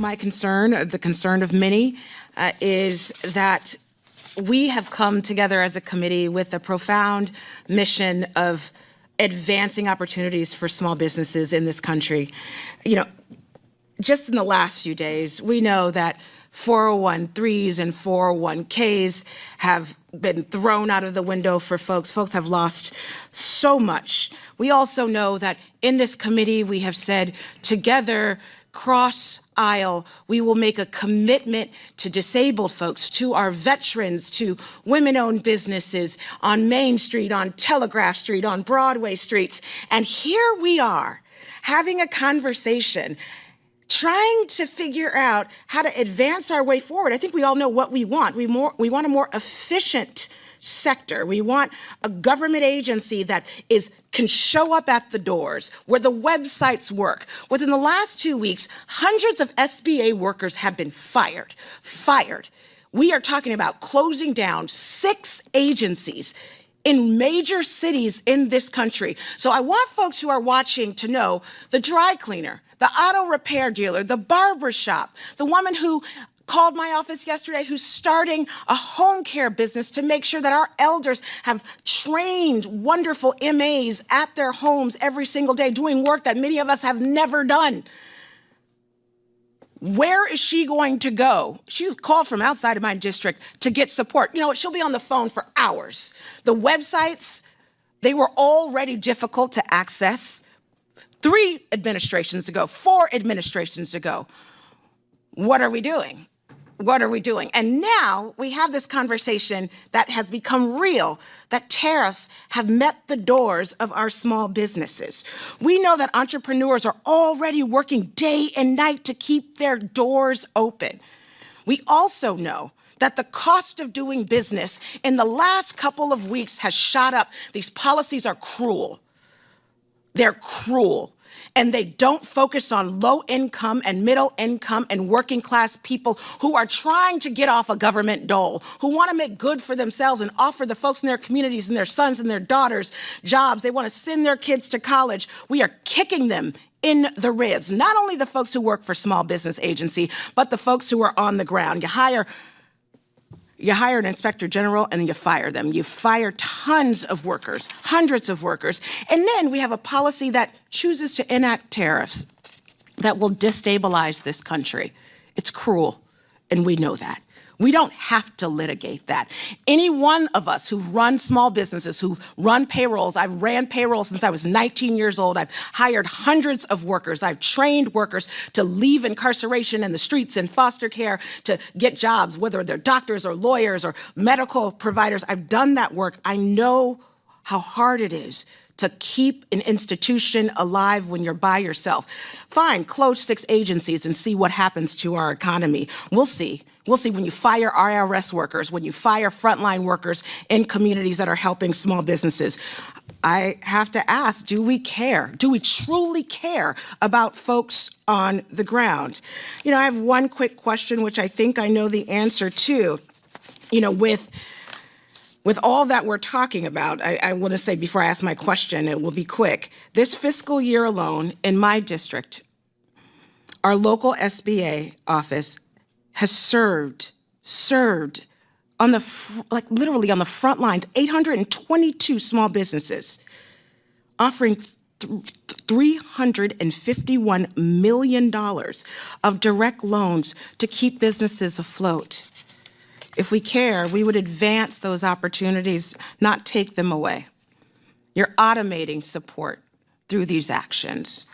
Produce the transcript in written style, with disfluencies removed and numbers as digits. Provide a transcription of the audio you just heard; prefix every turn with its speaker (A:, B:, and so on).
A: my concern, the concern of many, is that we have come together as a committee with a profound mission of advancing opportunities for small businesses in this country. You know, just in the last few days, we know that 401(3)s and 401(k)s have been thrown out of the window for folks. Folks have lost so much. We also know that in this committee, we have said together, cross aisle, we will make a commitment to disabled folks, to our veterans, to women-owned businesses on Main Street, on Telegraph Street, on Broadway streets. And here we are having a conversation trying to figure out how to advance our way forward. I think we all know what we want. We want a more efficient sector. We want a government agency that can show up at the doors, where the websites work. Within the last 2 weeks, hundreds of SBA workers have been fired. We are talking about closing down 6 agencies in major cities in this country. So I want folks who are watching to know the dry cleaner, the auto repair dealer, the barber shop, the woman who called my office yesterday who's starting a home care business to make sure that our elders have trained wonderful MAs at their homes every single day doing work that many of us have never done. Where is she going to go? She's called from outside of my district to get support. You know what? She'll be on the phone for hours. The websites, they were already difficult to access 3 administrations ago, 4 administrations ago. What are we doing? What are we doing? And now we have this conversation that has become real, that tariffs have met the doors of our small businesses. We know that entrepreneurs are already working day and night to keep their doors open. We also know that the cost of doing business in the last couple of weeks has shot up. These policies are cruel. They're cruel. And they don't focus on low income and middle income and working class people who are trying to get off a government dole, who want to make good for themselves and offer the folks in their communities and their sons and their daughters jobs. They want to send their kids to college. We are kicking them in the ribs. Not only the folks who work for small business agency, but the folks who are on the ground. You hire an inspector general and then you fire them. You fire tons of workers, hundreds of workers. And then we have a policy that chooses to enact tariffs that will destabilize this country. It's cruel, and we know that. We don't have to litigate that. Any one of us who've run small businesses, who've run payrolls, I've ran payroll since I was 19 years old. I've hired hundreds of workers. I've trained workers to leave incarceration and the streets and foster care to get jobs, whether they're doctors or lawyers or medical providers. I've done that work. I know how hard it is to keep an institution alive when you're by yourself. Fine, close 6 agencies and see what happens to our economy. We'll see. We'll see when you fire IRS workers, when you fire frontline workers in communities that are helping small businesses. I have to ask, do we care? Do we truly care about folks on the ground? You know, I have one quick question, which I think I know the answer to. You know, with all that we're talking about, I want to say before I ask my question, it will be quick. This fiscal year alone in my district, our local SBA office has served on the, literally on the front lines, 822 small businesses, offering $351 million of direct loans to keep businesses afloat. If we care, we would advance those opportunities, not take them away. You're automating support through these actions.